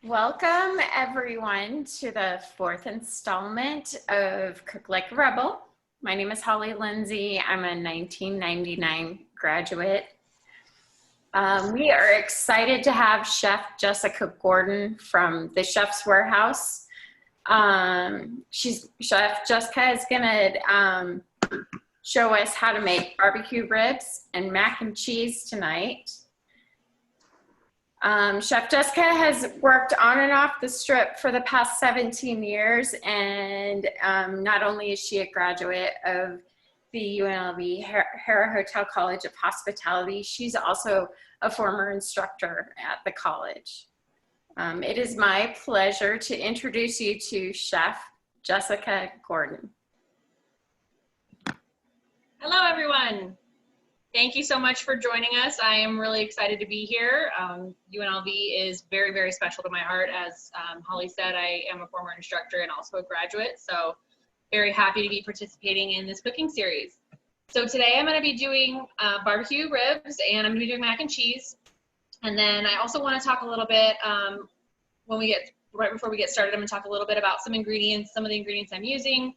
Welcome everyone to the fourth installment of Cook Like a Rebel. My name is Holly Lindsay. I'm a 1999 graduate. We are excited to have Chef Jessica Gordon from the Chef's Warehouse. Chef Jessica is gonna show us how to make barbecue ribs and mac and cheese tonight. Chef Jessica has worked on and off the Strip for the past 17 years, and not only is she a graduate of the UNLV Hera Hotel College of Hospitality, she's also a former instructor at the college. It is my pleasure to introduce you to Chef Jessica Gordon. Hello, everyone. Thank you so much for joining us. I am really excited to be here. UNLV is very, very special to my heart. As Holly said, I am a former instructor and also a graduate, so very happy to be participating in this cooking series. So today I'm going to be doing barbecue ribs, and I'm going to be doing mac and cheese. And then I also want to talk a little bit, right before we get started, I'm going to talk a little bit about some ingredients, some of the ingredients I'm using.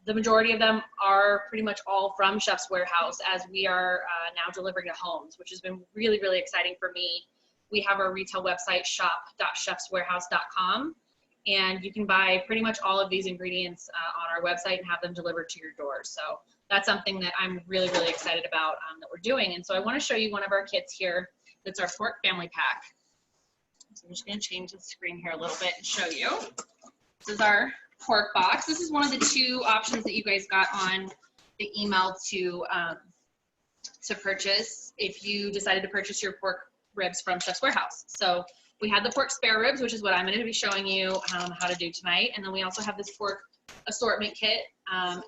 The majority of them are pretty much all from Chef's Warehouse, as we are now delivering to homes, which has been really, really exciting for me. We have our retail website, shop.chefswarehouse.com, and you can buy pretty much all of these ingredients on our website and have them delivered to your door. So that's something that I'm really, really excited about that we're doing. And so I want to show you one of our kits here. That's our pork family pack. So I'm just going to change the screen here a little bit and show you. This is our pork box. This is one of the two options that you guys got on the email to purchase if you decided to purchase your pork ribs from Chef's Warehouse. So we had the pork spare ribs, which is what I'm going to be showing you how to do tonight. And then we also have this pork assortment kit.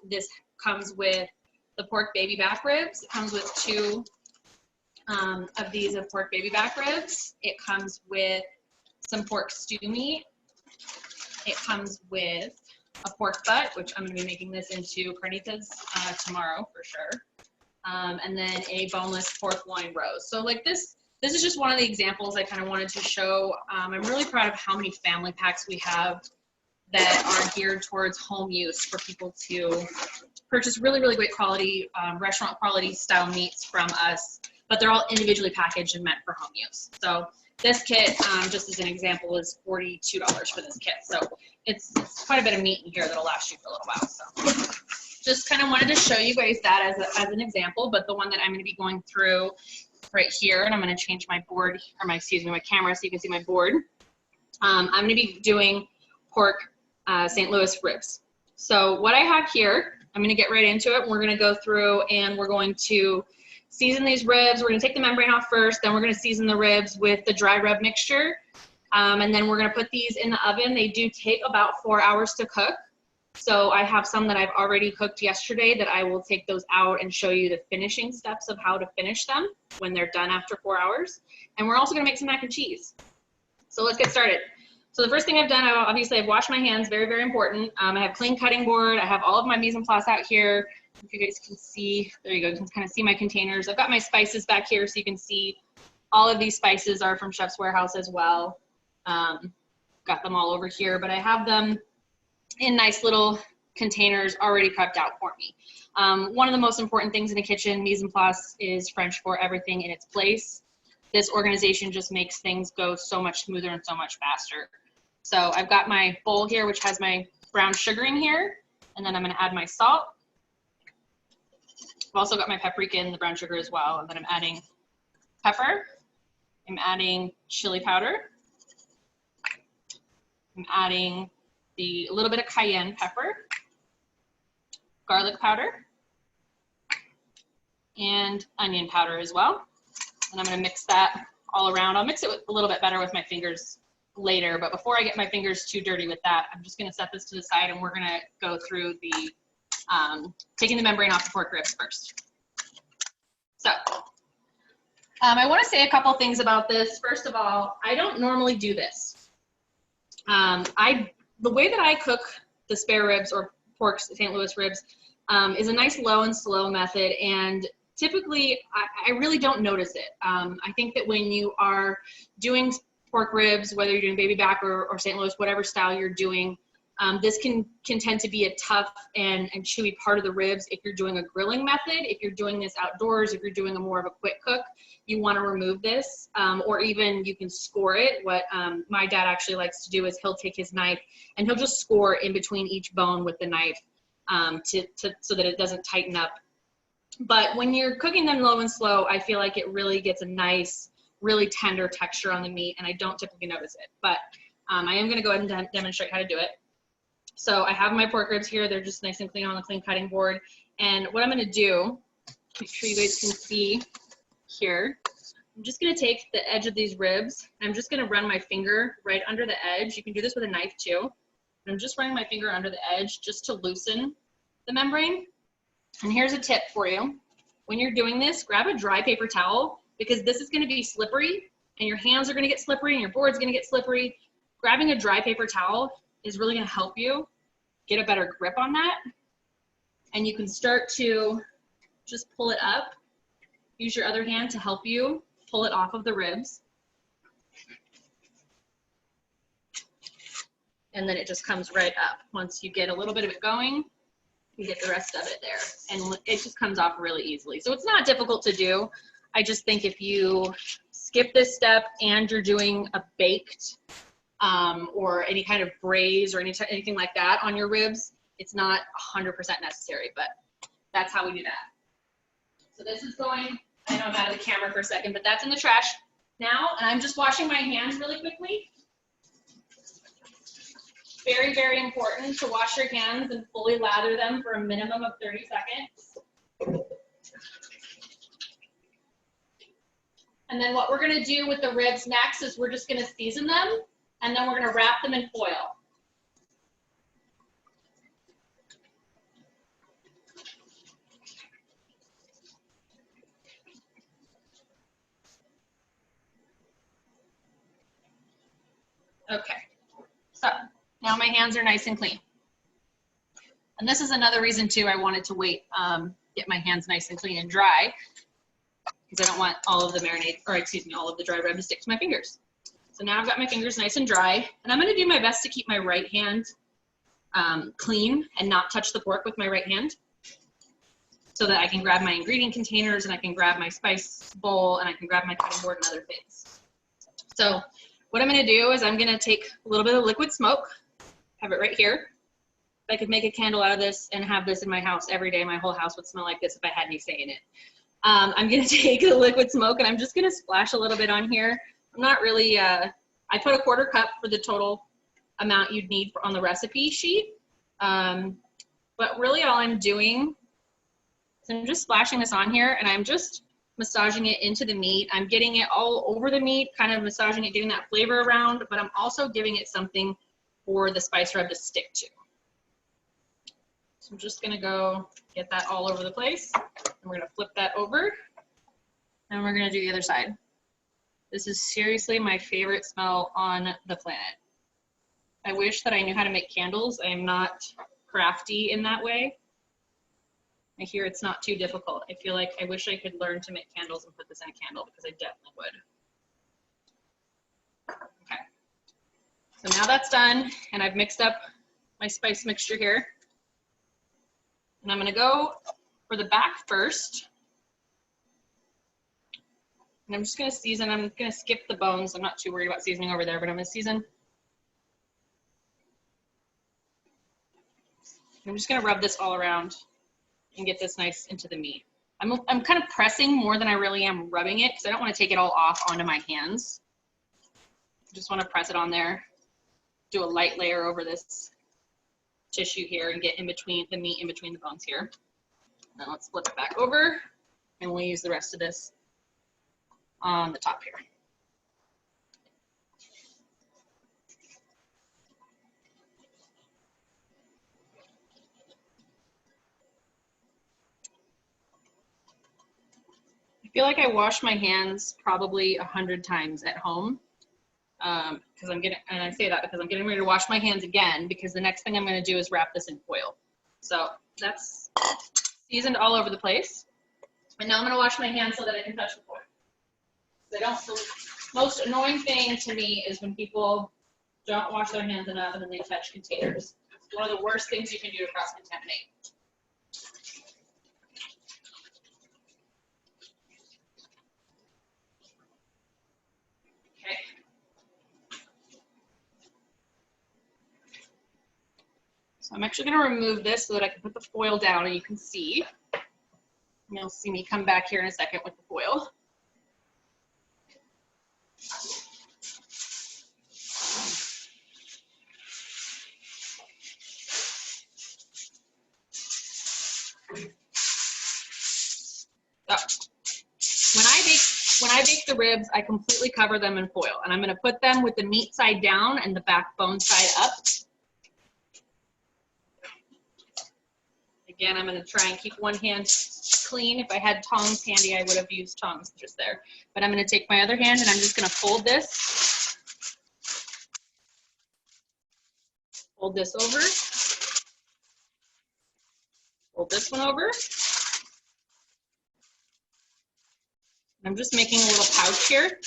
This comes with the pork baby back ribs. It comes with two of these of pork baby back ribs. It comes with some pork stew meat. It comes with a pork butt, which I'm going to be making this into carnitas tomorrow for sure. And then a boneless pork loin roast. So like this is just one of the examples I kind of wanted to show. I'm really proud of how many family packs we have that are geared towards home use for people to purchase really, really great quality, restaurant quality style meats from us, but they're all individually packaged and meant for home use. So this kit, just as an example, is $42 for this kit. So it's quite a bit of meat in here that'll last you for a little while. So just kind of wanted to show you guys that as an example, but the one that I'm going to be going through right here, and I'm going to change my board, or my camera so you can see my board. I'm going to be doing pork St. Louis ribs. So what I have here, I'm going to get right into it. We're going to go through and we're going to season these ribs. We're going to take the membrane off first, then we're going to season the ribs with the dry rub mixture. And then we're going to put these in the oven. They do take about 4 hours to cook. So I have some that I've already cooked yesterday that I will take those out and show you the finishing steps of how to finish them when they're done after 4 hours. And we're also going to make some mac and cheese. So let's get started. So the first thing I've done, obviously I've washed my hands, very, very important. I have clean cutting board. I have all of my mise en place out here. If you guys can see, there you go, you can kind of see my containers. I've got my spices back here so you can see all of these spices are from Chef's Warehouse as well. Got them all over here, but I have them in nice little containers already prepped out for me. One of the most important things in a kitchen, mise en place, is French for everything in its place. This organization just makes things go so much smoother and so much faster. So I've got my bowl here, which has my brown sugar in here, and then I'm going to add my salt. I've also got my paprika and the brown sugar as well, and then I'm adding pepper. I'm adding chili powder. I'm adding a little bit of cayenne pepper, garlic powder, and onion powder as well. And I'm going to mix that all around. I'll mix it a little bit better with my fingers later, but before I get my fingers too dirty with that, I'm just going to set this to the side and we're going to go through the taking the membrane off the pork ribs first. So I want to say a couple things about this. First of all, I don't normally do this. The way that I cook the spare ribs or pork St. Louis ribs is a nice low and slow method, and typically I really don't notice it. I think that when you are doing pork ribs, whether you're doing baby back or St. Louis, whatever style you're doing. This can tend to be a tough and chewy part of the ribs if you're doing a grilling method. If you're doing this outdoors, if you're doing a more of a quick cook, you want to remove this, or even you can score it. What my dad actually likes to do is he'll take his knife and he'll just score in between each bone with the knife so that it doesn't tighten up. But when you're cooking them low and slow, I feel like it really gets a nice, really tender texture on the meat, and I don't typically notice it. But I am going to go ahead and demonstrate how to do it. So I have my pork ribs here. They're just nice and clean on the clean cutting board. And what I'm going to do, make sure you guys can see here, I'm just going to take the edge of these ribs. And I'm just going to run my finger right under the edge. You can do this with a knife too. I'm just running my finger under the edge just to loosen the membrane. And here's a tip for you. When you're doing this, grab a dry paper towel, because this is going to be slippery and your hands are going to get slippery and your board's going to get slippery. Grabbing a dry paper towel is really going to help you get a better grip on that. And you can start to just pull it up. Use your other hand to help you pull it off of the ribs. And then it just comes right up. Once you get a little bit of it going, you get the rest of it there. And it just comes off really easily. So it's not difficult to do. I just think if you skip this step and you're doing a baked or any kind of braise or anything like that on your ribs, it's not 100% necessary, but that's how we do that. So this is going, I know I'm out of the camera for a second, but that's in the trash now, and I'm just washing my hands really quickly. Very, very important to wash your hands and fully lather them for a minimum of 30 seconds. And then what we're gonna do with the ribs next is we're just gonna season them, and then we're gonna wrap them in foil. Okay, so now my hands are nice and clean. And this is another reason too I wanted to wait, get my hands nice and clean and dry, because I don't want all of the marinade, or excuse me, all of the dry rub to stick to my fingers. So now I've got my fingers nice and dry, and I'm gonna do my best to keep my right hand clean and not touch the pork with my right hand, so that I can grab my ingredient containers and I can grab my spice bowl and I can grab my cutting board and other things. So what I'm gonna do is I'm gonna take a little bit of liquid smoke, have it right here. If I could make a candle out of this and have this in my house every day, my whole house would smell like this if I had any say in it. I'm gonna take the liquid smoke and I'm just gonna splash a little bit on here. I'm not really, I put a 1/4 cup for the total amount you'd need on the recipe sheet. But really all I'm doing is I'm just splashing this on here and I'm just massaging it into the meat. I'm getting it all over the meat, kind of massaging it, getting that flavor around, but I'm also giving it something for the spice rub to stick to. So I'm just gonna go get that all over the place. And we're gonna flip that over and we're gonna do the other side. This is seriously my favorite smell on the planet. I wish that I knew how to make candles. I am not crafty in that way. I hear it's not too difficult. I feel like I wish I could learn to make candles and put this in a candle, because I definitely would. Okay. So now that's done, and I've mixed up my spice mixture here. And I'm gonna go for the back first. And I'm just gonna season. I'm gonna skip the bones. I'm not too worried about seasoning over there, but I'm gonna season. I'm just gonna rub this all around and get this nice into the meat. I'm kind of pressing more than I really am rubbing it, because I don't want to take it all off onto my hands. I just want to press it on there, do a light layer over this tissue here and get in between the meat, in between the bones here. Now let's flip it back over and we'll use the rest of this on the top here. I feel like I wash my hands probably 100 times at home, because and I say that because I'm getting ready to wash my hands again, because the next thing I'm going to do is wrap this in foil. So that's seasoned all over the place. And now I'm going to wash my hands so that I can touch the foil. So I don't most annoying thing to me is when people don't wash their hands enough and then they touch containers. It's one of the worst things you can do to cross-contaminate. Okay. So I'm actually going to remove this so that I can put the foil down and you can see. And you'll see me come back here in a second with the foil. So when I bake the ribs, I completely cover them in foil, and I'm going to put them with the meat side down and the backbone side up. Again, I'm going to try and keep one hand clean. If I had tongs handy, I would have used tongs just there. But I'm going to take my other hand and I'm just going to fold this. Fold this over. Fold this one over. I'm just making a little pouch here.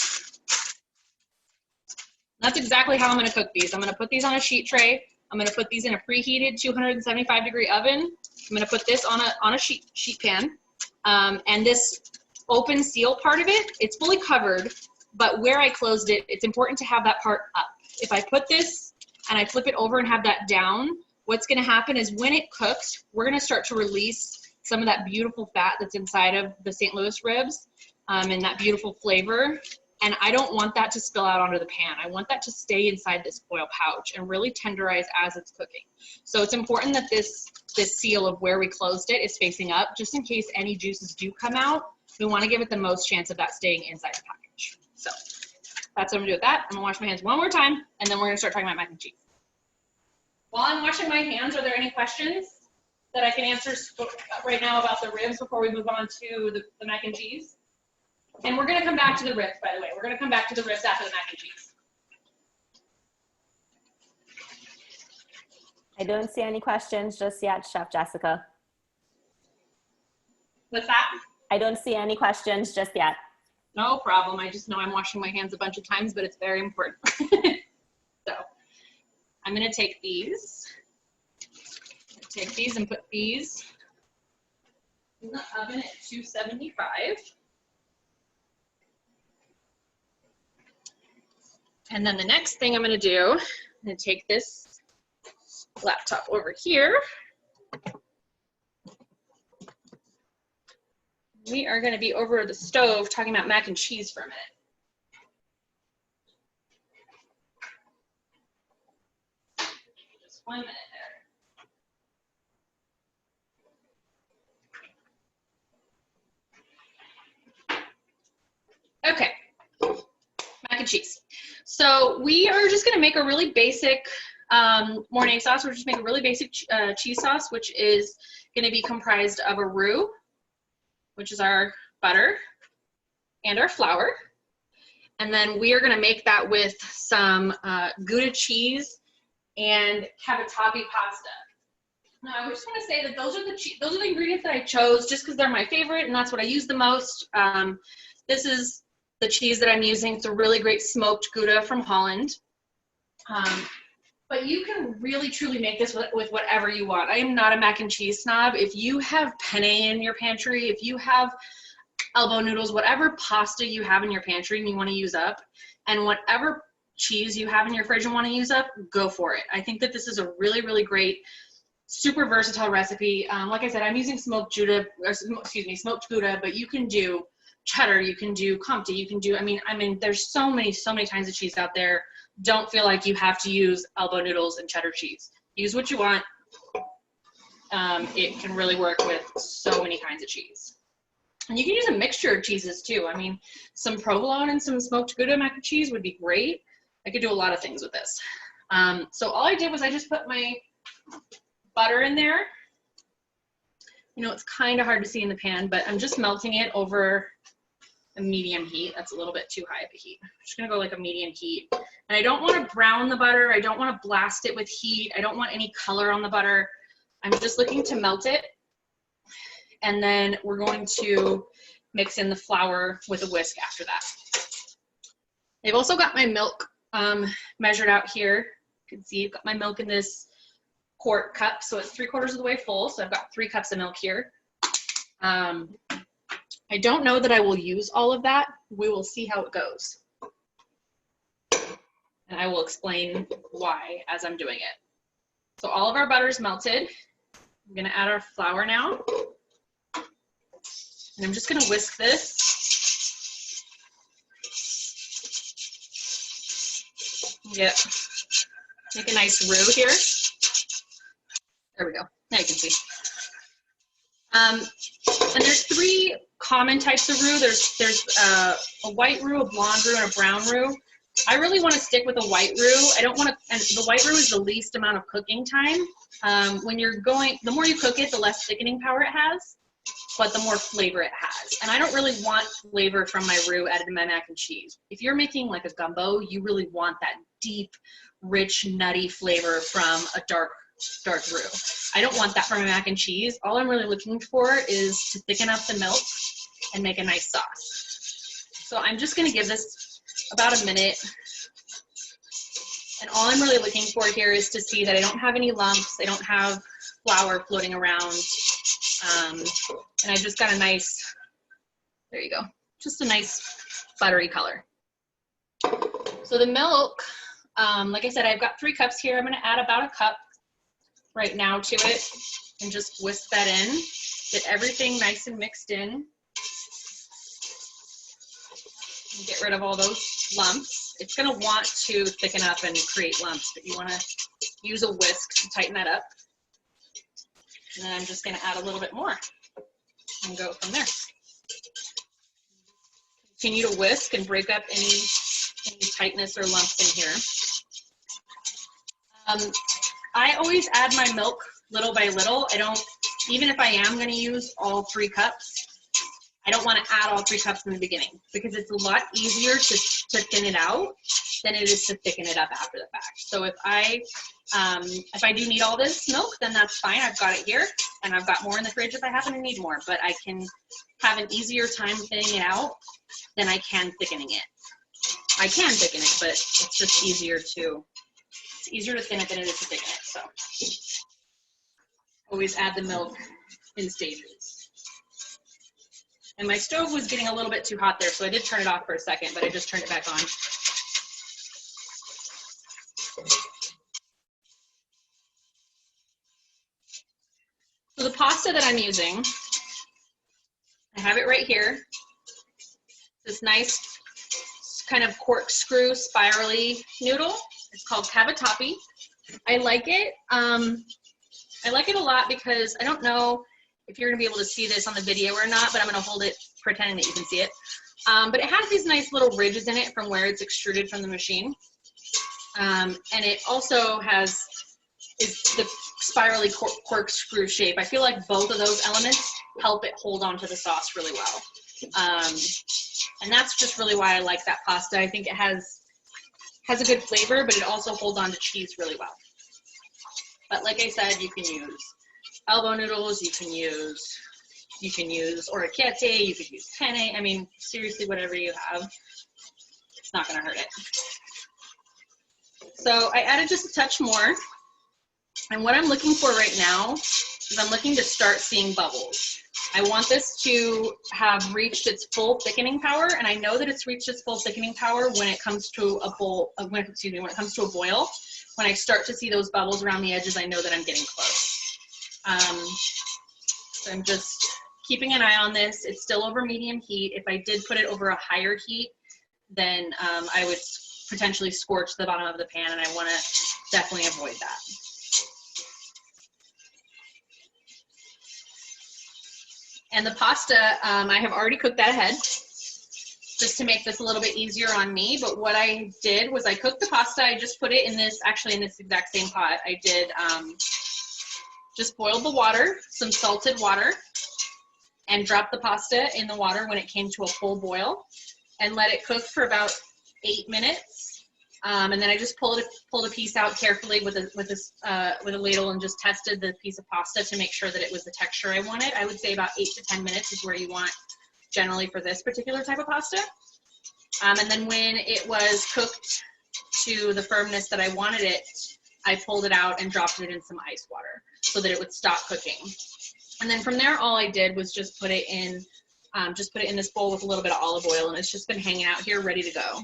That's exactly how I'm going to cook these. I'm going to put these on a sheet tray. I'm going to put these in a preheated 275-degree oven. I'm going to put this on a sheet pan. And this open seal part of it, it's fully covered, but where I closed it, it's important to have that part up. If I put this and I flip it over and have that down, what's going to happen is when it cooks, we're going to start to release some of that beautiful fat that's inside of the St. Louis ribs. And that beautiful flavor, and I don't want that to spill out onto the pan. I want that to stay inside this foil pouch and really tenderize as it's cooking. So it's important that this seal of where we closed it is facing up, just in case any juices do come out. We want to give it the most chance of that staying inside the package. So that's what I'm gonna do with that. I'm gonna wash my hands one more time, and then we're gonna start talking about mac and cheese. While I'm washing my hands, are there any questions that I can answer right now about the ribs before we move on to the mac and cheese? And we're going to come back to the ribs, by the way. We're going to come back to the ribs after the mac and cheese. I don't see any questions just yet, Chef Jessica. What's that? I don't see any questions just yet. No problem. I just know I'm washing my hands a bunch of times, but it's very important. So I'm going to take these. And put these in the oven at 275. And then the next thing I'm going to do, I'm going to take this laptop over here. We are going to be over the stove talking about mac and cheese for a minute. Just 1 minute there. Okay, mac and cheese. So we are just going to make a really basic morning sauce. We're just make a really basic cheese sauce, which is going to be comprised of a roux, which is our butter, and our flour. And then we are going to make that with some Gouda cheese and cavatappi pasta. Now, I just want to say that those are the ingredients that I chose just because they're my favorite and that's what I use the most. This is the cheese that I'm using. It's a really great smoked Gouda from Holland. But you can really truly make this with whatever you want. I am not a mac and cheese snob. If you have penne in your pantry, if you have elbow noodles, whatever pasta you have in your pantry and you want to use up, and whatever cheese you have in your fridge and want to use up, go for it. I think that this is a really, really great, super versatile recipe. Like I said, I'm using smoked Gouda, but you can do cheddar, you can do Comté, you can do, I mean, there's so many kinds of cheese out there. Don't feel like you have to use elbow noodles and cheddar cheese. Use what you want. It can really work with so many kinds of cheese. And you can use a mixture of cheeses too. I mean, some provolone and some smoked Gouda mac and cheese would be great. I could do a lot of things with this. So all I did was I just put my butter in there. You know, it's kind of hard to see in the pan, but I'm just melting it over a medium heat. That's a little bit too high of a heat. I'm just gonna go like a medium heat. And I don't want to brown the butter. I don't want to blast it with heat. I don't want any color on the butter. I'm just looking to melt it. And then we're going to mix in the flour with a whisk after that. I've also got my milk measured out here. You can see I've got my milk in this quart cup, so it's 3/4 of the way full. So I've got 3 cups of milk here. I don't know that I will use all of that. We will see how it goes. And I will explain why as I'm doing it. So all of our butter is melted. I'm gonna add our flour now. And I'm just gonna whisk this. Make a nice roux here. There we go. Now you can see. And there's 3 common types of roux. There's a white roux, a blonde roux, and a brown roux. I really want to stick with a white roux. I don't want to, and the white roux is the least amount of cooking time. When you're going, the more you cook it, the less thickening power it has, but the more flavor it has. And I don't really want flavor from my roux added to my mac and cheese. If you're making like a gumbo, you really want that deep, rich, nutty flavor from a dark roux. I don't want that from my mac and cheese. All I'm really looking for is to thicken up the milk and make a nice sauce. So I'm just gonna give this about a minute. And all I'm really looking for here is to see that I don't have any lumps, I don't have flour floating around, and I just got a nice, there you go, just a nice buttery color. So the milk, like I said, I've got 3 cups here. I'm gonna add about a cup right now to it and just whisk that in, get everything nice and mixed in. And get rid of all those lumps. It's gonna want to thicken up and create lumps, but you wanna use a whisk to tighten that up. And then I'm just gonna add a little bit more and go from there. Continue to whisk and break up any tightness or lumps in here. I always add my milk little by little. I don't, even if I am gonna use all 3 cups, I don't wanna add all 3 cups in the beginning because it's a lot easier to thin it out than it is to thicken it up after the fact. So if I do need all this milk, then that's fine. I've got it here and I've got more in the fridge if I happen to need more, but I can have an easier time thinning it out than I can thickening it. I can thicken it, but it's just easier to thin it than it is to thicken it. So always add the milk in stages. And my stove was getting a little bit too hot there, so I did turn it off for a second, but I just turned it back on. So the pasta that I'm using, I have it right here. This nice kind of corkscrew spirally noodle. It's called cavatappi. I like it. I like it a lot because I don't know if you're gonna be able to see this on the video or not, but I'm gonna hold it pretending that you can see it. But it has these nice little ridges in it from where it's extruded from the machine. And it also is the spirally corkscrew shape. I feel like both of those elements help it hold on to the sauce really well. And that's just really why I like that pasta. I think it has a good flavor, but it also holds on to cheese really well. But like I said, you can use elbow noodles, you can use orecchiette, you could use penne. I mean, seriously, whatever you have, it's not gonna hurt it. So I added just a touch more. And what I'm looking for right now is I'm looking to start seeing bubbles. I want this to have reached its full thickening power, and I know that it's reached its full thickening power when it comes to a boil. When it comes to a boil, when I start to see those bubbles around the edges, I know that I'm getting close. So I'm just keeping an eye on this. It's still over medium heat. If I did put it over a higher heat, then I would potentially scorch the bottom of the pan, and I want to definitely avoid that. And the pasta, I have already cooked that ahead just to make this a little bit easier on me. But what I did was I cooked the pasta. I just put it in this, actually in this exact same pot. I did just boiled the water, some salted water, and dropped the pasta in the water when it came to a full boil and let it cook for about 8 minutes. And then I just pulled a piece out carefully with a ladle and just tested the piece of pasta to make sure that it was the texture I wanted. I would say about 8 to 10 minutes is where you want generally for this particular type of pasta. And then when it was cooked to the firmness that I wanted it, I pulled it out and dropped it in some ice water so that it would stop cooking. And then from there, all I did was just put it in this bowl with a little bit of olive oil, and it's just been hanging out here ready to go.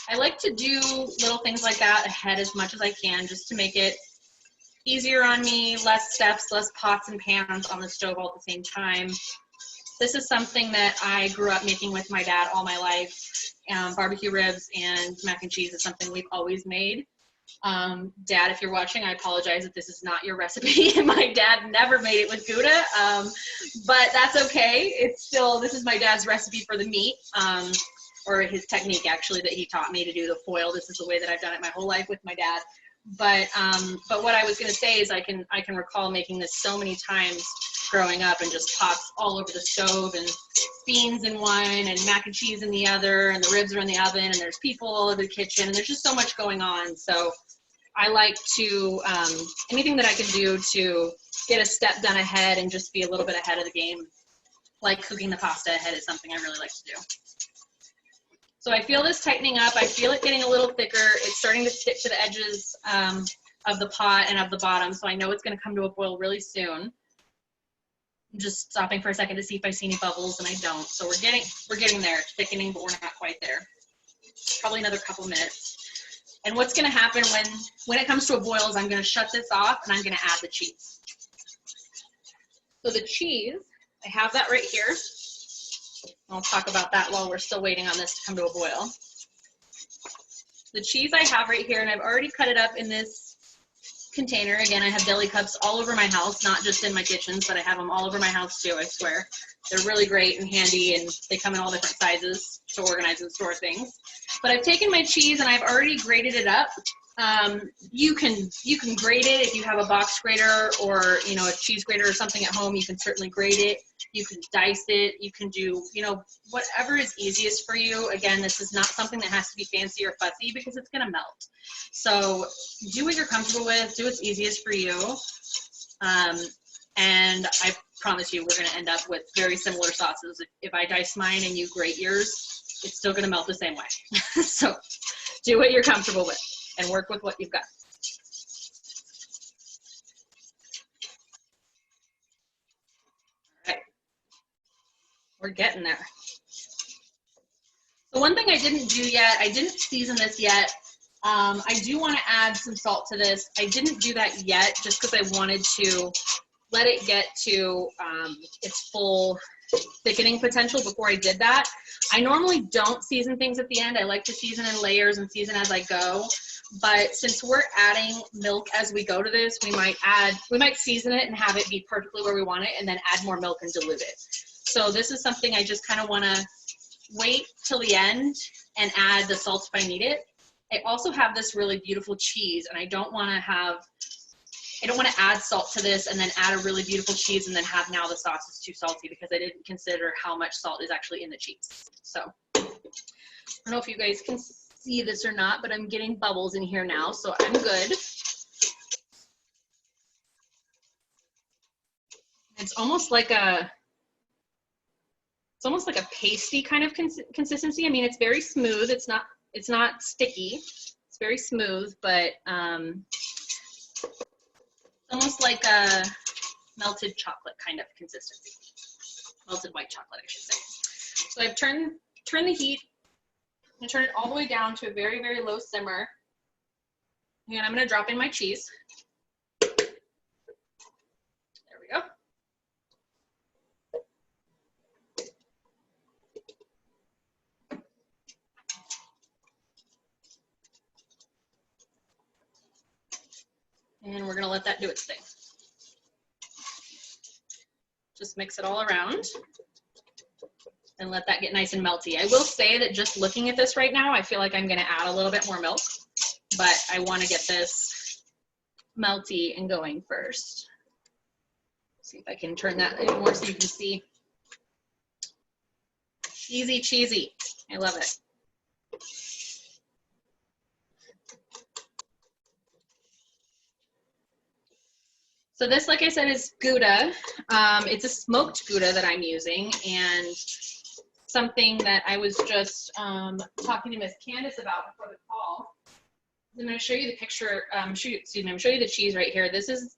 I like to do little things like that ahead as much as I can, just to make it easier on me, less steps, less pots and pans on the stove all at the same time. This is something that I grew up making with my dad all my life. Barbecue ribs and mac and cheese is something we've always made. Dad, if you're watching, I apologize if this is not your recipe. My dad never made it with Gouda, but that's okay. It's still, this is my dad's recipe for the meat, or his technique actually that he taught me to do the foil. This is the way that I've done it my whole life with my dad. But what I was going to say is I can recall making this so many times growing up, and just pots all over the stove, and beans in one and mac and cheese in the other, and the ribs are in the oven, and there's people all over the kitchen, and there's just so much going on. So I like to, anything that I can do to get a step done ahead and just be a little bit ahead of the game, like cooking the pasta ahead, is something I really like to do. So I feel this tightening up. I feel it getting a little thicker. It's starting to stick to the edges of the pot and of the bottom. So I know it's going to come to a boil really soon. I'm just stopping for a second to see if I see any bubbles, and I don't. So we're getting there. It's thickening, but we're not quite there. Probably another couple minutes. And what's going to happen when it comes to a boil is I'm going to shut this off, and I'm going to add the cheese. So the cheese, I have that right here. I'll talk about that while we're still waiting on this to come to a boil. The cheese I have right here, and I've already cut it up in this container. Again, I have deli cups all over my house, not just in my kitchens, but I have them all over my house too, I swear. They're really great and handy, and they come in all different sizes to organize and store things. But I've taken my cheese and I've already grated it up. You can grate it if you have a box grater, or a cheese grater or something at home. You can certainly grate it. You can dice it. You can do whatever is easiest for you. Again, this is not something that has to be fancy or fussy, because it's going to melt. So do what you're comfortable with. Do what's easiest for you. And I promise you, we're going to end up with very similar sauces. If I dice mine and you grate yours, it's still going to melt the same way. So do what you're comfortable with and work with what you've got. All right, we're getting there. So one thing I didn't do yet, I didn't season this yet. I do want to add some salt to this. I didn't do that yet just because I wanted to let it get to its full thickening potential before I did that. I normally don't season things at the end. I like to season in layers and season as I go. But since we're adding milk as we go to this, we might season it and have it be perfectly where we want it, and then add more milk and dilute it. So this is something I just kind of want to wait till the end and add the salt if I need it. I also have this really beautiful cheese, and I don't want to add salt to this and then add a really beautiful cheese and then have now the sauce is too salty, because I didn't consider how much salt is actually in the cheese. So I don't know if you guys can see this or not, but I'm getting bubbles in here now, so I'm good. It's almost like a pasty kind of consistency. I mean, it's very smooth. It's not sticky. It's very smooth, but almost like a melted chocolate kind of consistency. Melted white chocolate, I should say. So I've turned the heat and turn it all the way down to a very, very low simmer. And I'm going to drop in my cheese. There we go. And we're going to let that do its thing. Just mix it all around and let that get nice and melty. I will say that just looking at this right now, I feel like I'm going to add a little bit more milk, but I want to get this melty and going first. See if I can turn that a little more so you can see. Easy cheesy. I love it. So this, like I said, is Gouda. It's a smoked Gouda that I'm using, and something that I was just talking to Miss Candace about before the call. I'm going to show you the picture. I'm show you the cheese right here. This is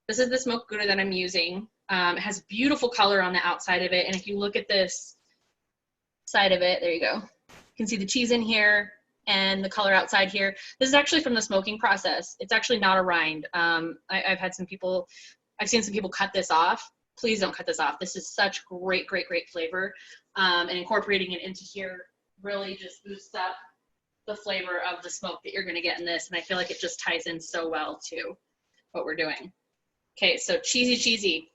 the smoked Gouda that I'm using. It has beautiful color on the outside of it, and if you look at this side of it, there you go. You can see the cheese in here and the color outside here. This is actually from the smoking process. It's actually not a rind. I've seen some people cut this off. Please don't cut this off. This is such great flavor. And incorporating it into here really just boosts up the flavor of the smoke that you're gonna get in this. And I feel like it just ties in so well to what we're doing. Okay, so cheesy.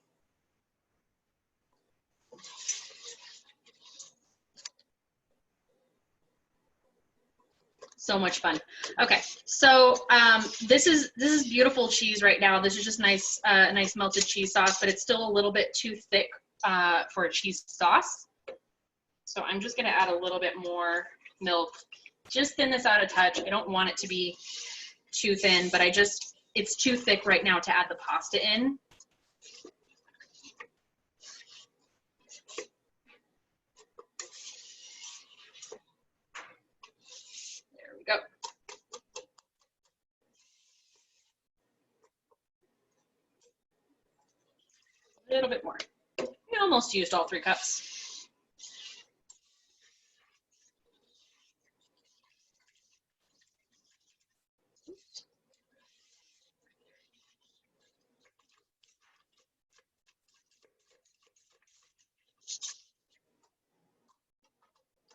So much fun. Okay, so this is beautiful cheese right now. This is just nice melted cheese sauce, but it's still a little bit too thick for a cheese sauce. So I'm just gonna add a little bit more milk, just thin this out a touch. I don't want it to be too thin, but it's too thick right now to add the pasta in. Go. A little bit more. We almost used all 3 cups.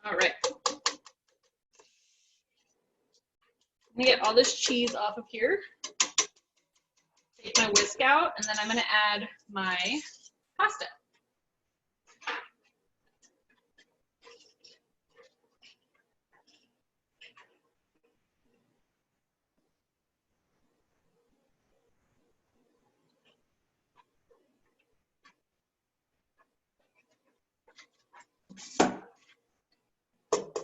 All right. I'm gonna get all this cheese off of here. Take my whisk out, and then I'm gonna add my pasta.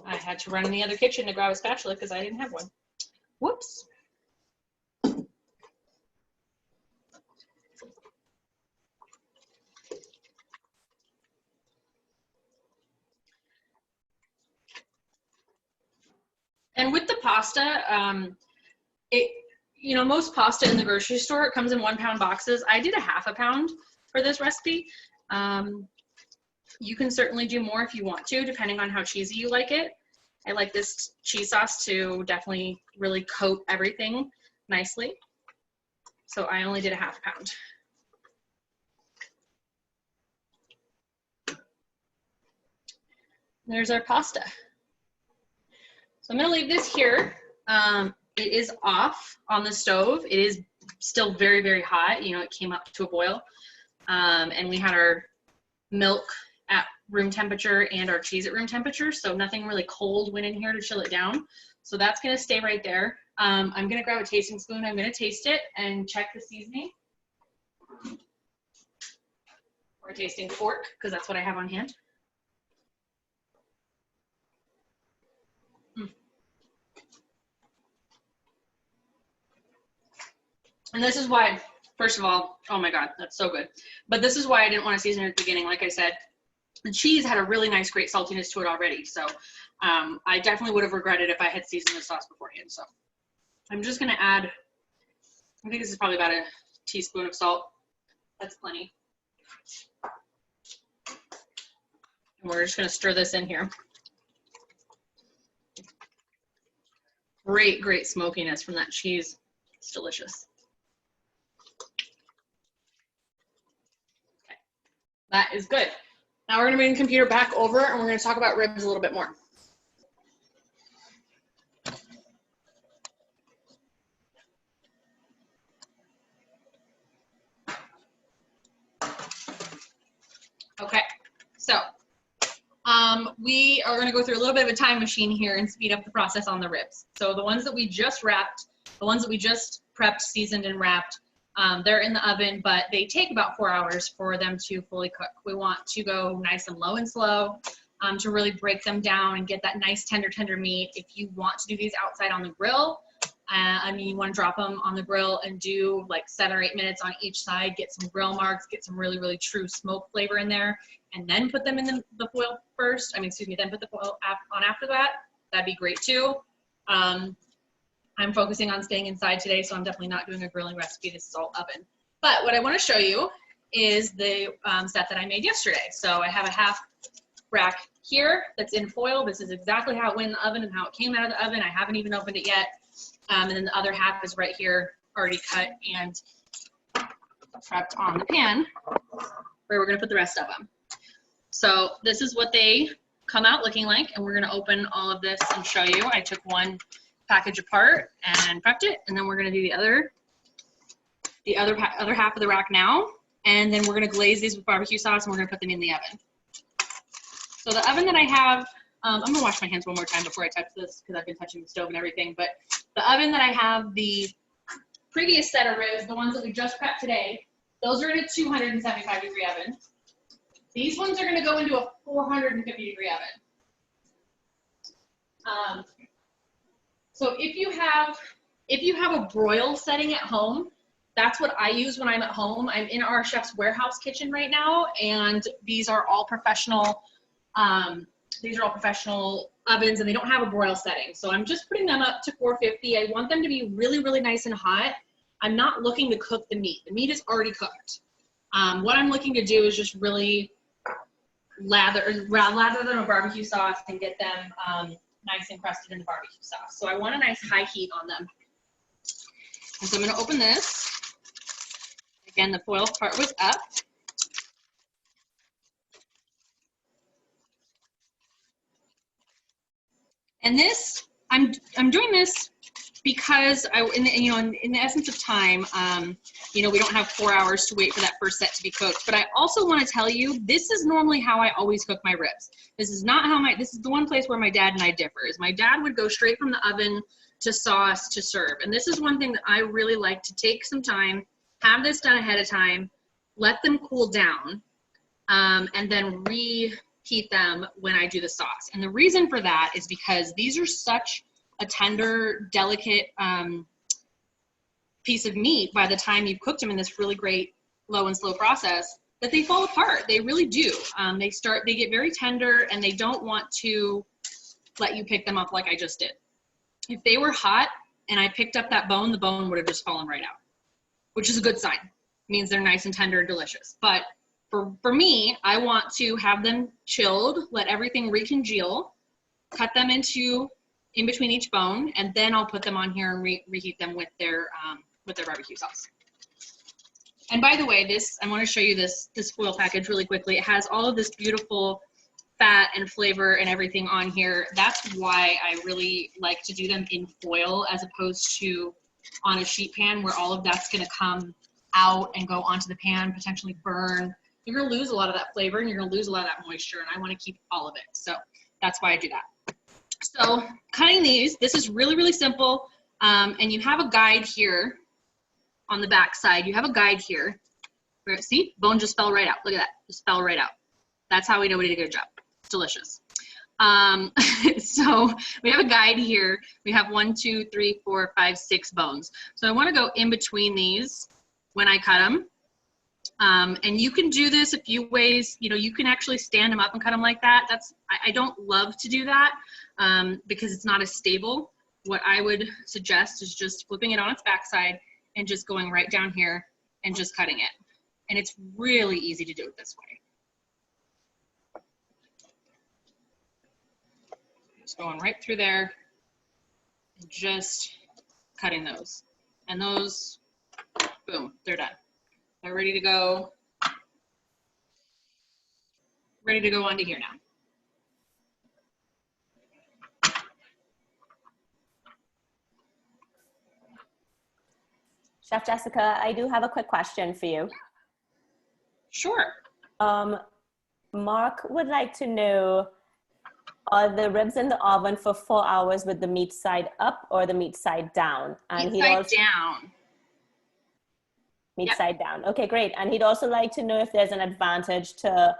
I had to run in the other kitchen to grab a spatula because I didn't have one. Whoops. And with the pasta, most pasta in the grocery store, it comes in 1 pound boxes. I did a ½ a pound for this recipe. You can certainly do more if you want to, depending on how cheesy you like it. I like this cheese sauce to definitely really coat everything nicely. So I only did a ½ pound. There's our pasta. So I'm gonna leave this here. It is off on the stove. It is still very hot. It came up to a boil. And we had our milk at room temperature and our cheese at room temperature. So nothing really cold went in here to chill it down. So that's gonna stay right there. I'm gonna grab a tasting spoon. I'm gonna taste it and check the seasoning. Or a tasting fork, because that's what I have on hand. And this is why, first of all, oh my God, that's so good. But this is why I didn't want to season it at the beginning. Like I said, the cheese had a really nice, great saltiness to it already. So I definitely would have regretted if I had seasoned the sauce beforehand. So I'm just going to add, I think this is probably about a teaspoon of salt. That's plenty. And we're just going to stir this in here. Great smokiness from that cheese. It's delicious. Okay, that is good. Now we're gonna bring the computer back over and we're gonna talk about ribs a little bit more. Okay, so we are going to go through a little bit of a time machine here and speed up the process on the ribs. So the ones that we just wrapped, the ones that we just prepped, seasoned, and wrapped, they're in the oven, but they take about 4 hours for them to fully cook. We want to go nice and low and slow to really break them down and get that nice tender meat. If you want to do these outside on the grill, I mean, you want to drop them on the grill and do like 7 or 8 minutes on each side, get some grill marks, get some really, really true smoke flavor in there, and then put them in the foil first. I mean, excuse me, then put the foil on after that. That'd be great too. I'm focusing on staying inside today, so I'm definitely not doing a grilling recipe. This is all oven. But what I want to show you is the set that I made yesterday. So I have a half rack here that's in foil. This is exactly how it went in the oven and how it came out of the oven. I haven't even opened it yet. And then the other half is right here, already cut and prepped on the pan, where we're gonna put the rest of them. So this is what they come out looking like, and we're gonna open all of this and show you. I took one package apart and prepped it, and then we're gonna do the other half of the rack now, and then we're gonna glaze these with barbecue sauce, and we're gonna put them in the oven. So the oven that I have, I'm gonna wash my hands one more time before I touch this because I've been touching the stove and everything, but the oven that I have, the previous set of ribs, the ones that we just prepped today, those are in a 275 degree oven. These ones are gonna go into a 450 degree oven. So if you have a broil setting at home, that's what I use when I'm at home. I'm in our chef's warehouse kitchen right now, and these are all professional ovens, and they don't have a broil setting. So I'm just putting them up to 450. I want them to be really, really nice and hot. I'm not looking to cook the meat. The meat is already cooked. What I'm looking to do is just really lather them in barbecue sauce and get them nice and crusted in the barbecue sauce. So I want a nice high heat on them. And so I'm gonna open this. Again, the foil part was up. And this, I'm doing this because in the essence of time, we don't have 4 hours to wait for that first set to be cooked. But I also want to tell you, this is normally how I always cook my ribs. This is not how this is the one place where my dad and I differ. Is my dad would go straight from the oven to sauce to serve. And this is one thing that I really like to take some time, have this done ahead of time, let them cool down, and then reheat them when I do the sauce. And the reason for that is because these are such a tender, delicate piece of meat by the time you've cooked them in this really great low and slow process that they fall apart. They really do. They get very tender, and they don't want to let you pick them up like I just did. If they were hot and I picked up that bone, the bone would have just fallen right out, which is a good sign. It means they're nice and tender and delicious. But for me, I want to have them chilled, let everything recongeal, cut them in between each bone, and then I'll put them on here and reheat them with their barbecue sauce. And by the way, I want to show you this foil package really quickly. It has all of this beautiful fat and flavor and everything on here. That's why I really like to do them in foil as opposed to on a sheet pan, where all of that's going to come out and go onto the pan, potentially burn. You're going to lose a lot of that flavor, and you're going to lose a lot of that moisture, and I want to keep all of it. So that's why I do that. So cutting these, this is really, really simple. And you have a guide here on the back side. You have a guide here. See, bone just fell right out. Look at that, just fell right out. That's how we know we did a good job. It's delicious. So we have a guide here. We have 1, 2, 3, 4, 5, 6 bones. So I want to go in between these when I cut them. And you can do this a few ways. You can actually stand them up and cut them like that. I don't love to do that because it's not as stable. What I would suggest is just flipping it on its backside and just going right down here and just cutting it. And it's really easy to do it this way. Just going right through there and just cutting those. And those, boom, they're done. They're ready to go. Ready to go onto here now. Chef Jessica, I do have a quick question for you. Sure. Mark would like to know, are the ribs in the oven for 4 hours with the meat side up or the meat side down? And meat side down. Meat side down. Okay, great. And he'd also like to know if there's an advantage to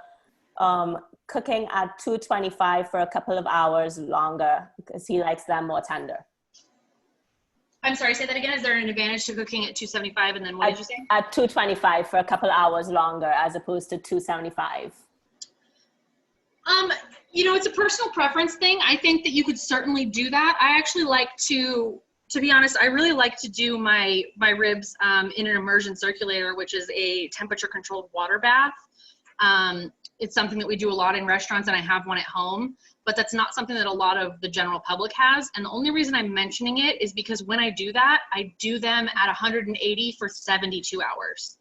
cooking at 225 for a couple of hours longer, because he likes them more tender. I'm sorry, say that again. Is there an advantage to cooking at 275 and then what did you say? At 225 for a couple hours longer as opposed to 275. You know, it's a personal preference thing. I think that you could certainly do that. I actually like to be honest, I really like to do my ribs in an immersion circulator, which is a temperature controlled water bath. It's something that we do a lot in restaurants, and I have one at home, but that's not something that a lot of the general public has. And the only reason I'm mentioning it is because when I do that, I do them at 180 for 72 hours.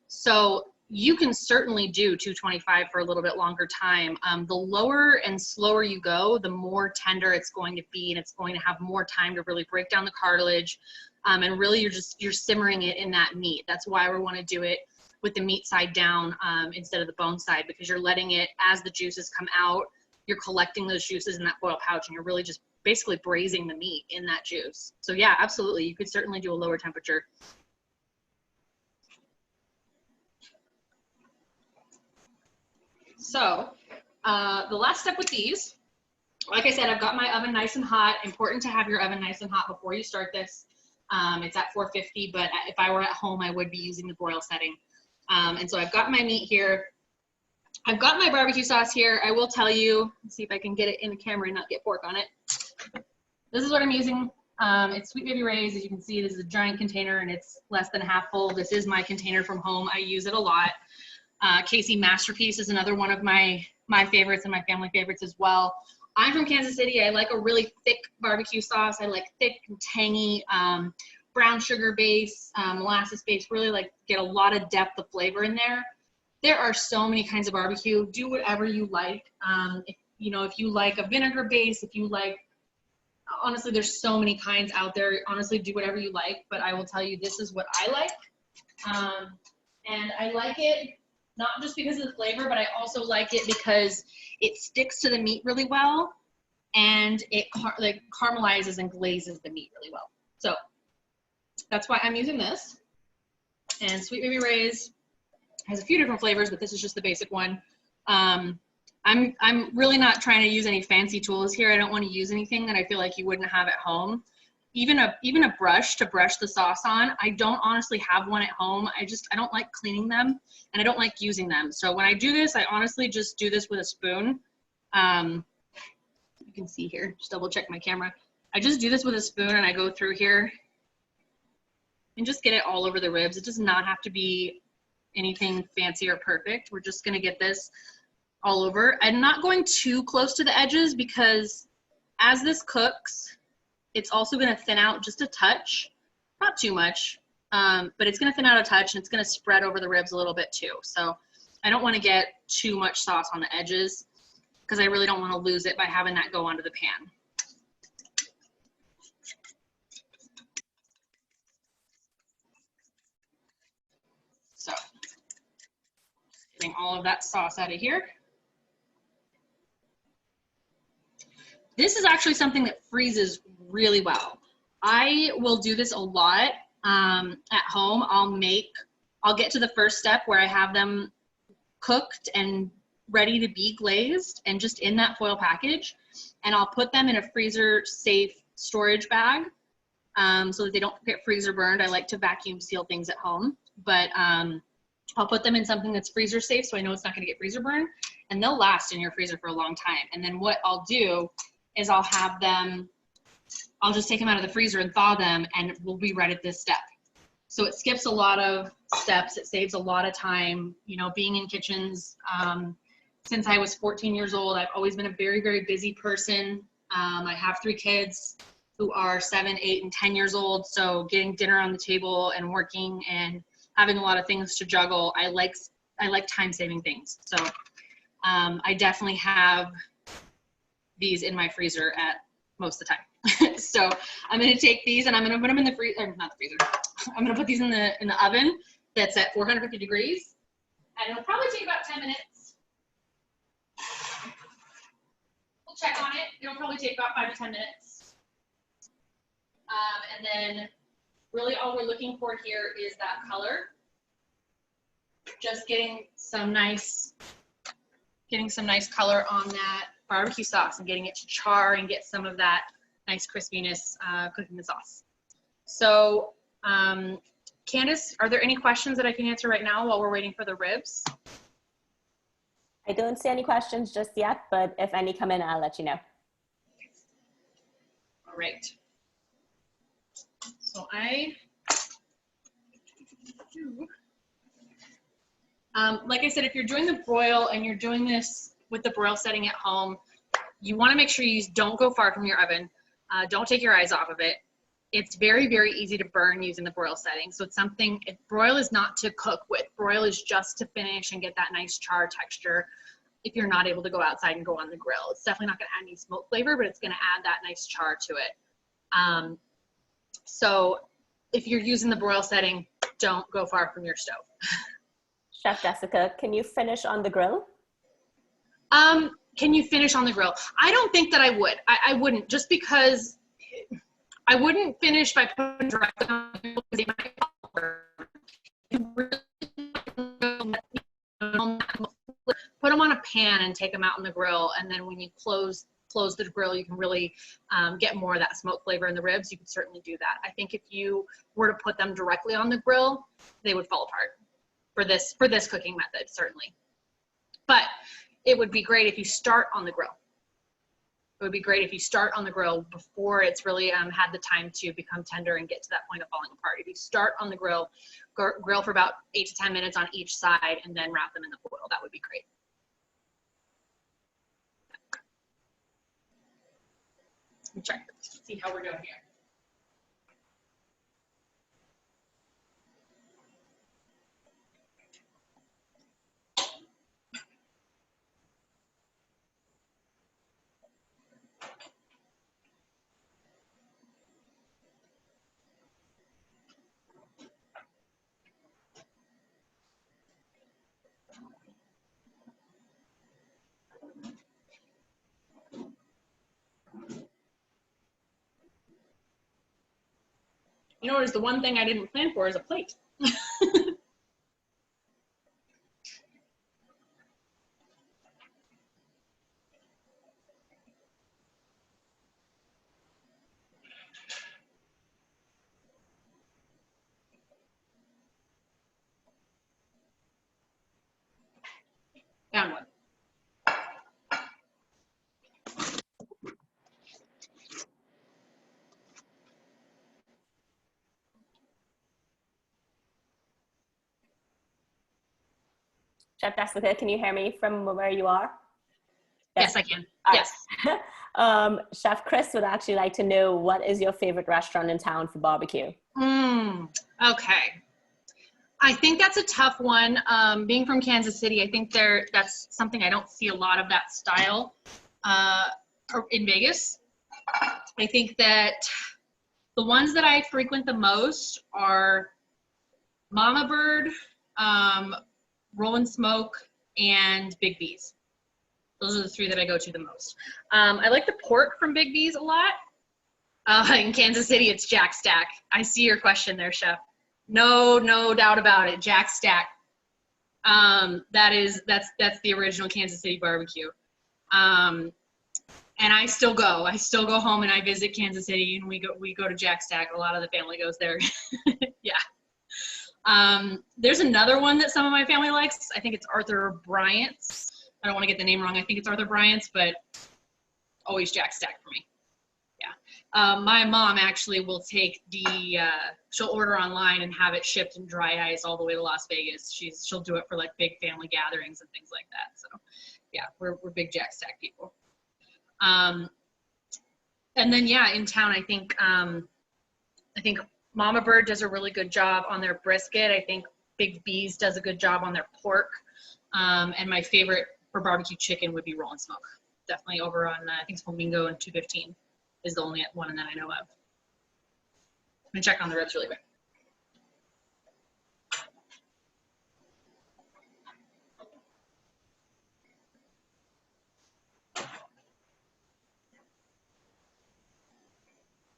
So you can certainly do 225 for a little bit longer time. The lower and slower you go, the more tender it's going to be, and it's going to have more time to really break down the cartilage. And really you're simmering it in that meat. That's why we want to do it with the meat side down instead of the bone side, because you're letting it, as the juices come out, you're collecting those juices in that foil pouch, and you're really just basically braising the meat in that juice. So yeah, absolutely. You could certainly do a lower temperature. So the last step with these, like I said, I've got my oven nice and hot. Important to have your oven nice and hot before you start this. It's at 450, but if I were at home, I would be using the broil setting. And so I've got my meat here. I've got my barbecue sauce here. I will tell you, let's see if I can get it in the camera and not get pork on it. This is what I'm using. It's Sweet Baby Ray's. As you can see, this is a giant container and it's less than half full. This is my container from home. I use it a lot. Casey Masterpiece is another one of my favorites and my family favorites as well. I'm from Kansas City. I like a really thick barbecue sauce. I like thick and tangy, brown sugar base, molasses base, really like get a lot of depth of flavor in there. There are so many kinds of barbecue. Do whatever you like. If you like a vinegar base, if you like, honestly, there's so many kinds out there. Honestly, do whatever you like, but I will tell you, this is what I like. And I like it not just because of the flavor, but I also like it because it sticks to the meat really well, and it caramelizes and glazes the meat really well. So that's why I'm using this. And Sweet Baby Ray's has a few different flavors, but this is just the basic one. I'm really not trying to use any fancy tools here. I don't want to use anything that I feel like you wouldn't have at home. Even a brush to brush the sauce on. I don't honestly have one at home. I don't like cleaning them, and I don't like using them. So when I do this, I honestly just do this with a spoon. You can see here, just double check my camera. I just do this with a spoon, and I go through here and just get it all over the ribs. It does not have to be anything fancy or perfect. We're just gonna get this all over. I'm not going too close to the edges because as this cooks, it's also gonna thin out just a touch, not too much, but it's gonna thin out a touch, and it's gonna spread over the ribs a little bit too. So I don't wanna get too much sauce on the edges because I really don't wanna lose it by having that go onto the pan. So getting all of that sauce out of here. This is actually something that freezes really well. I will do this a lot at home. I'll get to the first step where I have them cooked and ready to be glazed and just in that foil package, and I'll put them in a freezer safe storage bag so that they don't get freezer burned. I like to vacuum seal things at home, but I'll put them in something that's freezer safe so I know it's not gonna get freezer burned, and they'll last in your freezer for a long time. And then what I'll do is I'll just take them out of the freezer and thaw them, and we'll be right at this step. So it skips a lot of steps. It saves a lot of time. You know, being in kitchens, since I was 14 years old, I've always been a very, very busy person. I have 3 kids who are 7, 8, and 10 years old. So getting dinner on the table and working and having a lot of things to juggle, I like time-saving things. So I definitely have these in my freezer at most of the time. So I'm gonna take these and I'm gonna put them in the freezer, not the freezer. I'm gonna put these in the oven that's at 450 degrees, and it'll probably take about 10 minutes. We'll check on it. It'll probably take about 5 to 10 minutes. And then really all we're looking for here is that color. Just getting some nice color on that barbecue sauce and getting it to char and get some of that nice crispiness cooking the sauce. So, Candace, are there any questions that I can answer right now while we're waiting for the ribs? I don't see any questions just yet, but if any come in, I'll let you know. All right. So like I said, if you're doing the broil and you're doing this with the broil setting at home, you want to make sure you don't go far from your oven. Don't take your eyes off of it. It's very, very easy to burn using the broil setting. So it's something, broil is not to cook with. Broil is just to finish and get that nice char texture if you're not able to go outside and go on the grill. It's definitely not going to add any smoke flavor, but it's going to add that nice char to it. So if you're using the broil setting, don't go far from your stove. Chef Jessica, can you finish on the grill? Can you finish on the grill? I don't think that I would. I wouldn't, just because I wouldn't finish by putting directly on the grill because they might fall over. Put them on a pan and take them out on the grill, and then when you close the grill, you can really get more of that smoke flavor in the ribs. You could certainly do that. I think if you were to put them directly on the grill, they would fall apart for this cooking method, certainly. But it would be great if you start on the grill. It would be great if you start on the grill before it's really had the time to become tender and get to that point of falling apart. If you start on the grill, grill for about 8 to 10 minutes on each side, and then wrap them in the foil, that would be great. Let me check, see how we're doing here. You know, there's the one thing I didn't plan for is a plate. Found one. Chef Jessica, can you hear me from where you are? Yes, I can. Yes. Yes. Chef Chris would actually like to know, what is your favorite restaurant in town for barbecue? Okay. I think that's a tough one. Being from Kansas City, I think that's something I don't see a lot of that style in Vegas. I think that the ones that I frequent the most are Mama Bird, Roll & Smoke, and Big B's. Those are the three that I go to the most. I like the pork from Big B's a lot. In Kansas City, it's Jack Stack. I see your question there, Chef. No doubt about it, Jack Stack. That's the original Kansas City barbecue. And I still go home and I visit Kansas City, and we go to Jack Stack. A lot of the family goes there. Yeah. There's another one that some of my family likes. I think it's Arthur Bryant's. I don't want to get the name wrong. I think it's Arthur Bryant's, but always Jack Stack for me. Yeah. My mom actually will take she'll order online and have it shipped in dry ice all the way to Las Vegas. She'll do it for like big family gatherings and things like that. So yeah, we're big Jack Stack people. And then yeah, in town, I think Mama Bird does a really good job on their brisket. I think Big B's does a good job on their pork. And my favorite for barbecue chicken would be Roll & Smoke. Definitely over on, I think it's Flamingo and 215 is the only one that I know of. I'm gonna check on the ribs really quick.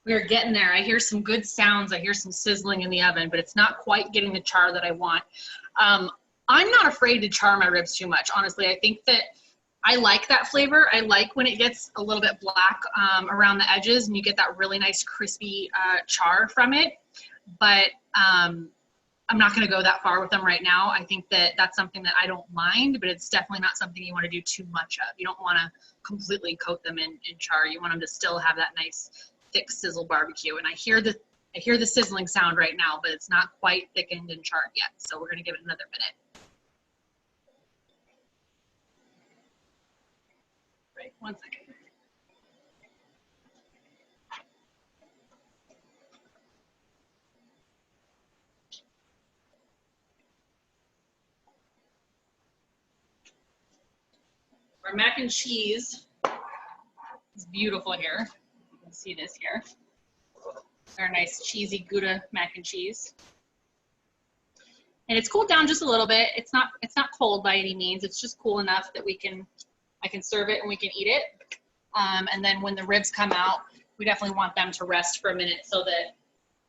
We're getting there. I hear some good sounds. I hear some sizzling in the oven, but it's not quite getting the char that I want. I'm not afraid to char my ribs too much, honestly. I think that I like that flavor. I like when it gets a little bit black around the edges and you get that really nice crispy char from it. but I'm not going to go that far with them right now. I think that that's something that I don't mind, but it's definitely not something you want to do too much of. You don't want to completely coat them in char. You want them to still have that nice thick sizzle barbecue. And I hear the sizzling sound right now, but it's not quite thickened and charred yet. So we're going to give it another minute. Right, 1 second. Our mac and cheese is beautiful here. You can see this here. Our nice cheesy Gouda mac and cheese. And it's cooled down just a little bit. It's not cold by any means. It's just cool enough that I can serve it and we can eat it. And then when the ribs come out, we definitely want them to rest for a minute so that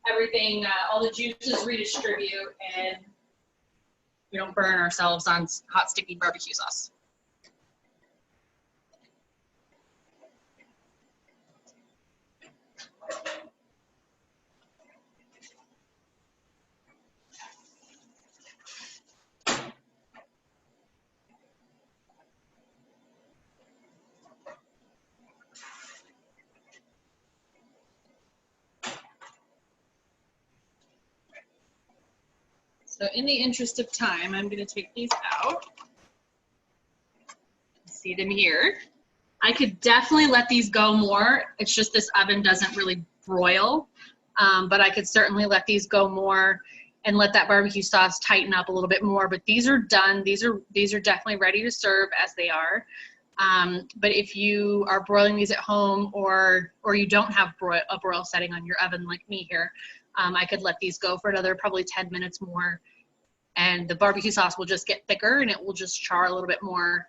everything, all the juices redistribute and we don't burn ourselves on hot, sticky barbecue sauce. So in the interest of time, I'm going to take these out. See them here. I could definitely let these go more. It's just this oven doesn't really broil, but I could certainly let these go more and let that barbecue sauce tighten up a little bit more. But these are done. These are definitely ready to serve as they are. But if you are broiling these at home or you don't have a broil setting on your oven like me here, I could let these go for another probably 10 minutes more. And the barbecue sauce will just get thicker and it will just char a little bit more.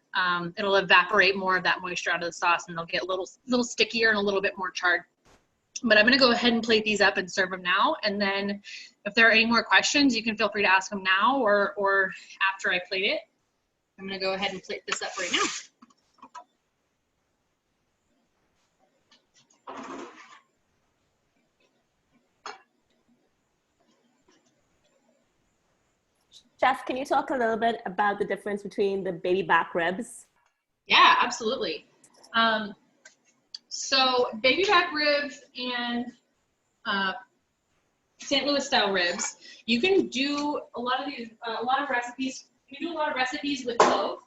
It'll evaporate more of that moisture out of the sauce and they'll get a little stickier and a little bit more charred. But I'm gonna go ahead and plate these up and serve them now. And then if there are any more questions, you can feel free to ask them now or after I plate it. I'm gonna go ahead and plate this up right now. Chef, can you talk a little bit about the difference between the baby back ribs? Yeah, absolutely. So baby back ribs and St. Louis style ribs, you can do a lot of recipes. You can do a lot of recipes with both.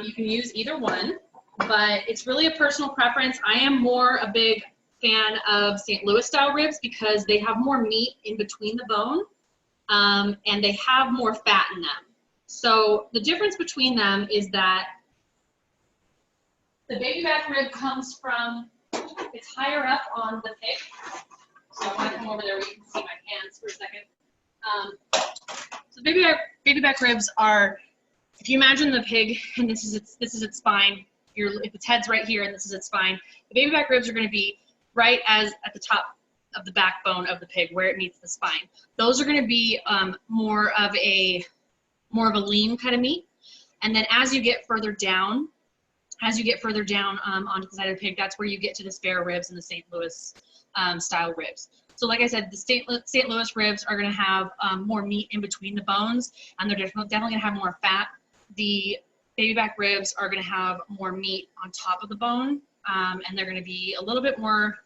You can use either one, but it's really a personal preference. I am more a big fan of St. Louis style ribs because they have more meat in between the bone. And they have more fat in them. So the difference between them is that the baby back rib comes from, it's higher up on the pig. So I want to come over there where you can see my hands for a second. So baby back ribs are, if you imagine the pig and this is its spine, if its head's right here and this is its spine, the baby back ribs are going to be right at the top of the backbone of the pig where it meets the spine. Those are going to be more of a lean kind of meat. And then as you get further down onto the side of the pig, that's where you get to the spare ribs and the St. Louis style ribs. So like I said, the St. Louis ribs are going to have more meat in between the bones, and they're definitely going to have more fat. The baby back ribs are going to have more meat on top of the bone, and they're going to be a little bit more,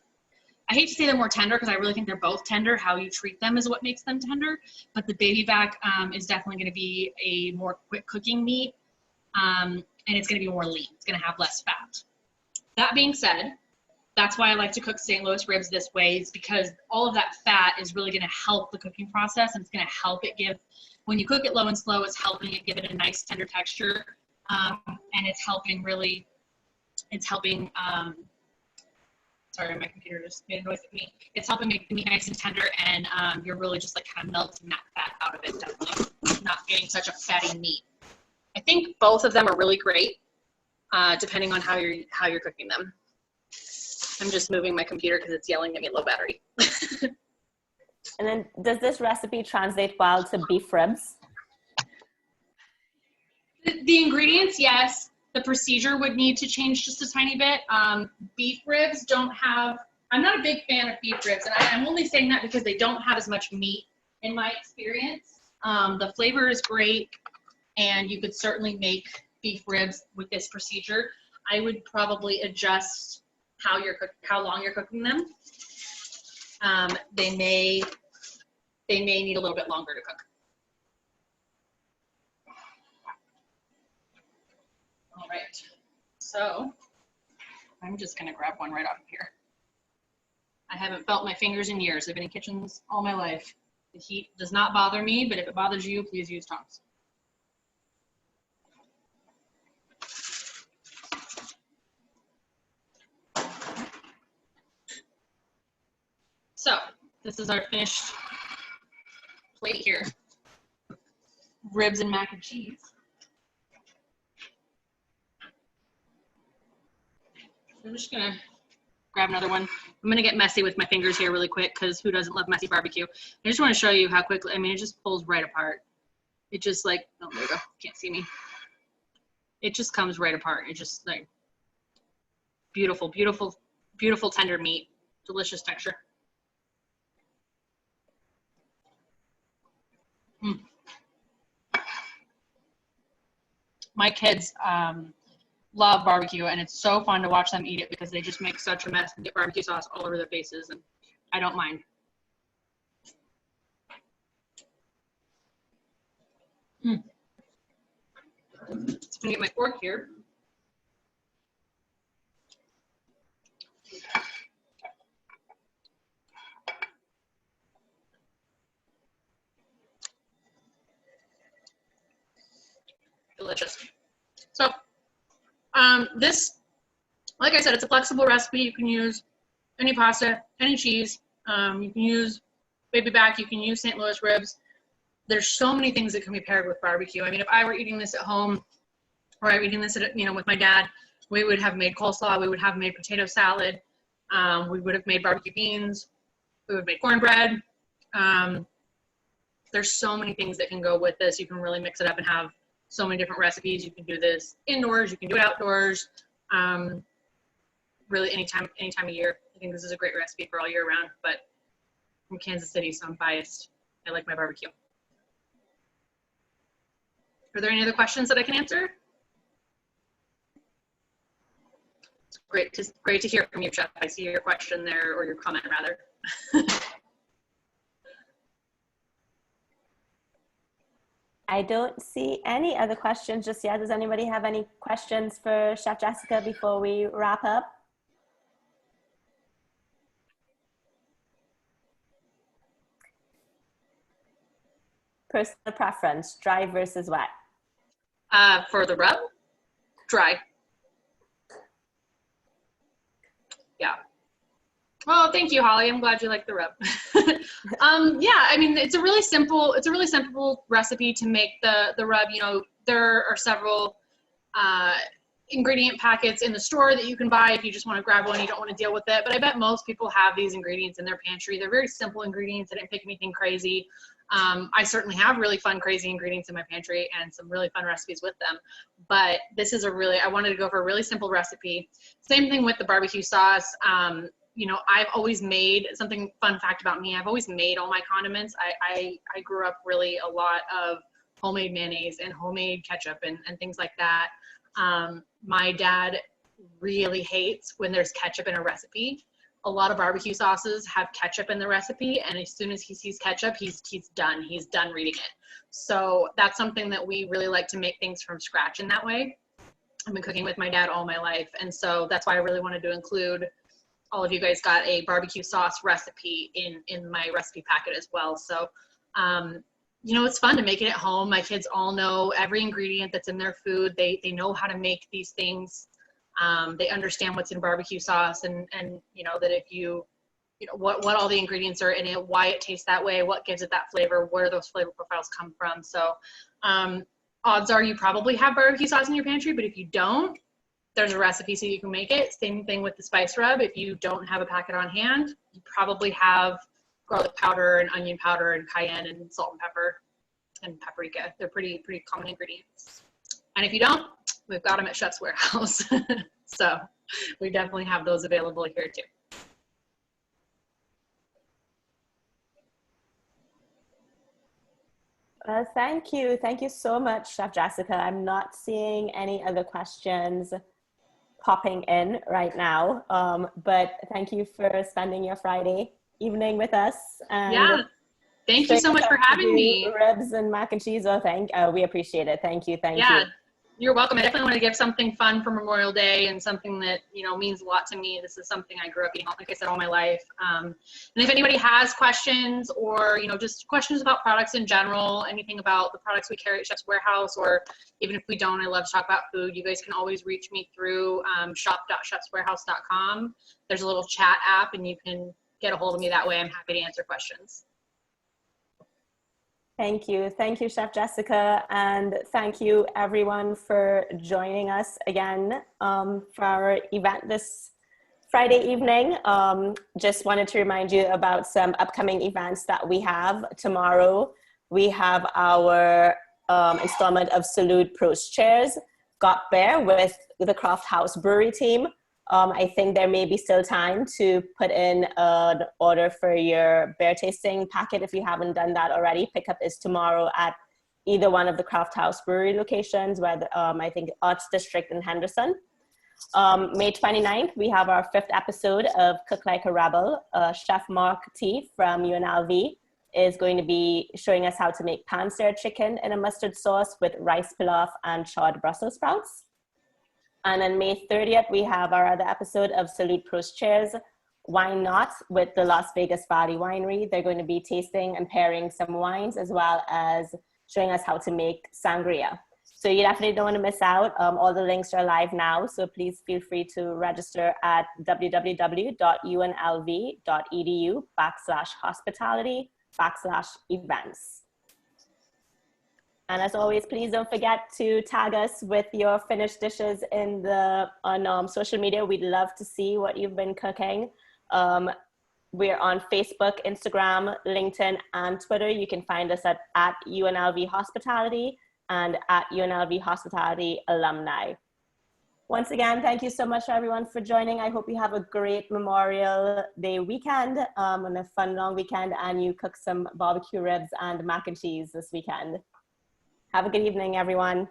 I hate to say they're more tender because I really think they're both tender. How you treat them is what makes them tender. But the baby back is definitely going to be a more quick cooking meat, and it's going to be more lean. It's going to have less fat. That being said, that's why I like to cook St. Louis ribs this way. It's because all of that fat is really going to help the cooking process, and it's going to help it give, when you cook it low and slow, it's helping it give it a nice tender texture, and it's helping sorry, my computer just made a noise at me. It's helping make the meat nice and tender, and you're really just like kind of melting that fat out of it, definitely not getting such a fatty meat. I think both of them are really great, depending on how you're cooking them. I'm just moving my computer because it's yelling at me low battery. And then does this recipe translate well to beef ribs? The ingredients, yes. The procedure would need to change just a tiny bit. Beef ribs don't have I'm not a big fan of beef ribs, and I'm only saying that because they don't have as much meat in my experience. The flavor is great, and you could certainly make beef ribs with this procedure. I would probably adjust how long you're cooking them. They may need a little bit longer to cook. All right, so I'm just gonna grab one right off of here. I haven't felt my fingers in years. I've been in kitchens all my life. The heat does not bother me, but if it bothers you, please use tongs. So this is our finished plate here. Ribs and mac and cheese. I'm just gonna grab another one. I'm gonna get messy with my fingers here really quick because who doesn't love messy barbecue? I just want to show you how quickly, I mean, it just pulls right apart. It just like, oh, there you go, can't see me. It just comes right apart. It just like, beautiful, beautiful, beautiful tender meat, delicious texture. Mm. My kids love barbecue, and it's so fun to watch them eat it because they just make such a mess and get barbecue sauce all over their faces, and I don't mind. Mm. Just gonna get my fork here. Delicious. So this, like I said, it's a flexible recipe. You can use any pasta, any cheese. You can use baby back. You can use St. Louis ribs. There's so many things that can be paired with barbecue. I mean, if I were eating this at home, or I were eating this at, with my dad, we would have made coleslaw. We would have made potato salad. We would have made barbecue beans. We would have made cornbread. There's so many things that can go with this. You can really mix it up and have so many different recipes. You can do this indoors, you can do it outdoors, really anytime of year. I think this is a great recipe for all year round, but I'm Kansas City, so I'm biased. I like my barbecue. Are there any other questions that I can answer? It's great to hear from you, Chef. I see your question there, or your comment rather. I don't see any other questions just yet. Does anybody have any questions for Chef Jessica before we wrap up? Personal preference, dry versus wet? For the rub, dry. Yeah. Oh, thank you, Holly. I'm glad you like the rub. Yeah, I mean, it's a really simple recipe to make the rub. There are several ingredient packets in the store that you can buy if you just want to grab one, you don't want to deal with it. But I bet most people have these ingredients in their pantry. They're very simple ingredients. I didn't pick anything crazy. I certainly have really fun, crazy ingredients in my pantry and some really fun recipes with them. But this is I wanted to go for a really simple recipe. Same thing with the barbecue sauce. I've always made, something fun fact about me, I've always made all my condiments. I grew up really a lot of homemade mayonnaise and homemade ketchup and things like that. My dad really hates when there's ketchup in a recipe. A lot of barbecue sauces have ketchup in the recipe, and as soon as he sees ketchup, he's done. He's done reading it. So that's something that we really like to make things from scratch in that way. I've been cooking with my dad all my life, and so that's why I really wanted to include all of you guys got a barbecue sauce recipe in my recipe packet as well. So, it's fun to make it at home. My kids all know every ingredient that's in their food. They know how to make these things. They understand what's in barbecue sauce and that if what all the ingredients are in it, why it tastes that way, what gives it that flavor, where those flavor profiles come from. So, odds are you probably have barbecue sauce in your pantry, but if you don't, there's a recipe so you can make it. Same thing with the spice rub. If you don't have a packet on hand, you probably have garlic powder and onion powder and cayenne and salt and pepper and paprika. They're pretty common ingredients. And if you don't, we've got them at Chef's Warehouse. So we definitely have those available here too. Thank you. Thank you so much, Chef Jessica. I'm not seeing any other questions popping in right now, but thank you for spending your Friday evening with us. And Yeah. Thank you so much for having me. Ribs and mac and cheese. We appreciate it. Thank you. Thank you. You're welcome. I definitely want to give something fun for Memorial Day and something that, you know, means a lot to me. This is something I grew up eating, like I said, all my life. And if anybody has questions or, you know, just questions about products in general, anything about the products we carry at Chef's Warehouse, or even if we don't, I love to talk about food. You guys can always reach me through shop.chefswarehouse.com. There's a little chat app and you can get a hold of me that way. I'm happy to answer questions. Thank you. Thank you, Chef Jessica. And thank you everyone for joining us again for our event this Friday evening. Just wanted to remind you about some upcoming events that we have. Tomorrow, we have our installment of Salute Prost Chairs, Got Bear with the Craft House Brewery team. I think there may be still time to put in an order for your beer tasting packet if you haven't done that already. Pickup is tomorrow at either one of the Craft House Brewery locations, where I think Arts District in Henderson. May 29th, we have our 5th episode of Cook Like a Rebel. Chef Mark T from UNLV is going to be showing us how to make pan-seared chicken in a mustard sauce with rice pilaf and charred Brussels sprouts. And on May 30th, we have our other episode of Salute Prost Chairs, Why Not, with the Las Vegas Valley Winery. They're going to be tasting and pairing some wines as well as showing us how to make sangria. So you definitely don't want to miss out. All the links are live now, so please feel free to register at www.unlv.edu/hospitality/events. And as always, please don't forget to tag us with your finished dishes on social media. We'd love to see what you've been cooking. We're on Facebook, Instagram, LinkedIn, and Twitter. You can find us at UNLV Hospitality and at UNLV Hospitality Alumni. Once again, thank you so much everyone for joining. I hope you have a great Memorial Day weekend and a fun long weekend, and you cook some barbecue ribs and mac and cheese this weekend. Have a good evening, everyone.